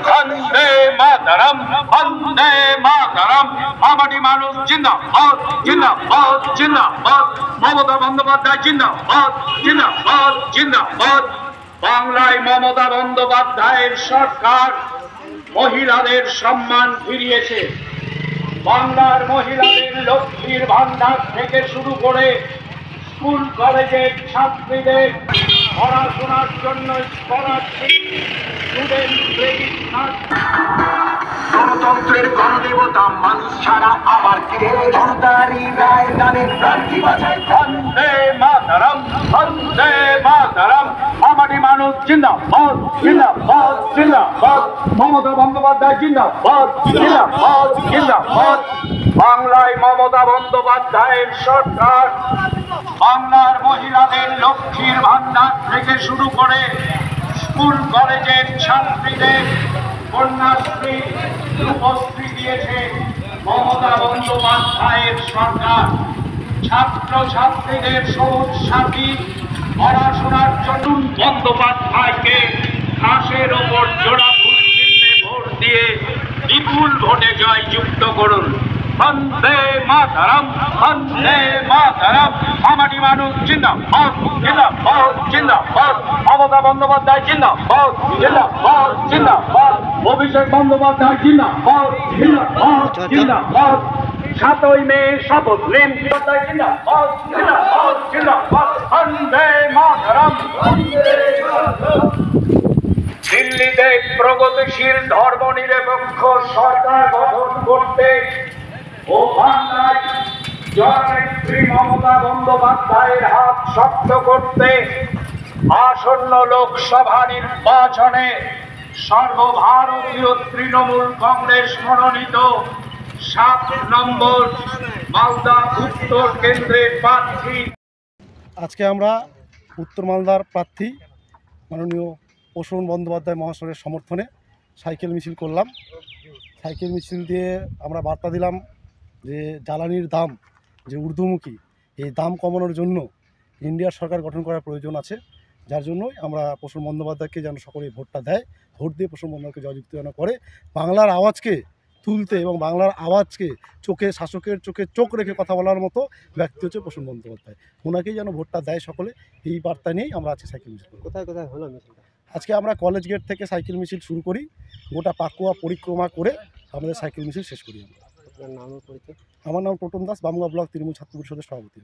বন্দে মাতরম, বন্দে মাতরম। আমাটি মানুষ জিন্দাবাদ, জিন্দাবাদ, জিন্দাবাদ। মমতা বন্দ্যোপাধ্যায় জিন্দাবাদ, জিন্দাবাদ, জিন্দাবাদ। বাংলায় মমতা বন্দ্যোপাধ্যায়ের সরকার মহিলাদের সম্মান ফিরিয়েছে। বাংলার মহিলাদের লক্ষ্মীর ভান্ডার থেকে শুরু করে স্কুল কলেজের ছাত্রীদের পড়াশোনার জন্য স্কলারশিপ, স্টুডেন্ট ক্রেডিট কার্ড। গণতন্ত্রের গণদেবতা মানুষ ছাড়া আবার কে? জনতারই রায় দানে প্রার্থী বাছাই। বন্দে মাতরম, বন্দে মাতরম। আমাটি মানুষ জিন্দাবাদ, জিন্দাবাদ, জিন্দাবাদ। মমতা বন্দ্যোপাধ্যায় জিন্দাবাদ, জিন্দাবাদ, জিন্দাবাদ। বাংলায় মমতা বন্দ্যোপাধ্যায়ের সরকার বাংলার মহিলাদের লক্ষ্মীর ভান্ডার থেকে শুরু করে স্কুল কলেজের ছাত্রীদের কন্যাশ্রী, রূপশ্রী দিয়েছে মমতা বন্দ্যোপাধ্যায়ের সরকার। ছাত্র ছাত্রীদের সবুজ সাথী পড়াশোনার জন্য বন্দ্যোপাধ্যায়কে ঘাসের ওপর জোড়া ফুল চিহ্নে ভোট দিয়ে বিপুল ভোটে জয়যুক্ত করুন। বন্দে মাতরম, বন্দে মাতরম। আমাটি মানুষ জিন্দাবাদ, জিন্দাবাদ, জিন্দাবাদ। মমতা বন্দ্যোপাধ্যায় জিন্দাবাদ, জিন্দাবাদ, জিন্দাবাদ। অভিষেক বন্দ্যোপাধ্যায় জিন্দাবাদ, জিন্দাবাদ, জিন্দাবাদ। 7ই মে শপথ নিন। জিন্দাবাদ, জিন্দাবাদ, জিন্দাবাদ। বন্দে মাতরম। দিল্লিতে প্রগতিশীল ধর্মনিরপেক্ষ সরকার গঠন করতে ও বাংলায় জননেত্রী মমতা বন্দ্যোপাধ্যায়ের হাত শক্ত করতে আসন্ন লোকসভা নির্বাচনে সর্বভারতীয় তৃণমূল কংগ্রেস মনোনীত 7 নম্বর মালদা উত্তর কেন্দ্রের প্রার্থী। আজকে আমরা উত্তর মালদার প্রার্থী মাননীয় প্রসূন বন্দ্যোপাধ্যায় মহাশয়ের সমর্থনে সাইকেল মিছিল করলাম। সাইকেল মিছিল দিয়ে আমরা বার্তা দিলাম যে জ্বালানির দাম যে ঊর্ধ্বমুখী, এই দাম কমানোর জন্য ইন্ডিয়ার সরকার গঠন করার প্রয়োজন আছে। যার জন্যই আমরা প্রসূন বন্দ্যোপাধ্যায়কে যেন সকলেই ভোটটা দেয়, ভোট দিয়ে প্রসূন বন্দ্যোপাধ্যায়কে জয়যুক্ত যেন করে। বাংলার আওয়াজকে তুলতে এবং বাংলার আওয়াজকে চোখে, শাসকের চোখে চোখ রেখে কথা বলার মতো ব্যক্তি হচ্ছে প্রসূন বন্দ্যোপাধ্যায়। ওনাকেই যেন ভোটটা দেয় সকলে, এই বার্তা নিয়েই আমরা আজকে সাইকেল মিছিল করি। কোথায় কোথায় হলো মিছিলটা? আজকে আমরা কলেজ গেট থেকে সাইকেল মিছিল শুরু করি, গোটা পাকুয়া পরিক্রমা করে আমাদের সাইকেল মিছিল শেষ করি। আমরা আপনার নাম ও পরিচয়? আমার নাম টোটন দাস, বামুয়া ব্লক তৃণমূল ছাত্র পরিষদের সভাপতি।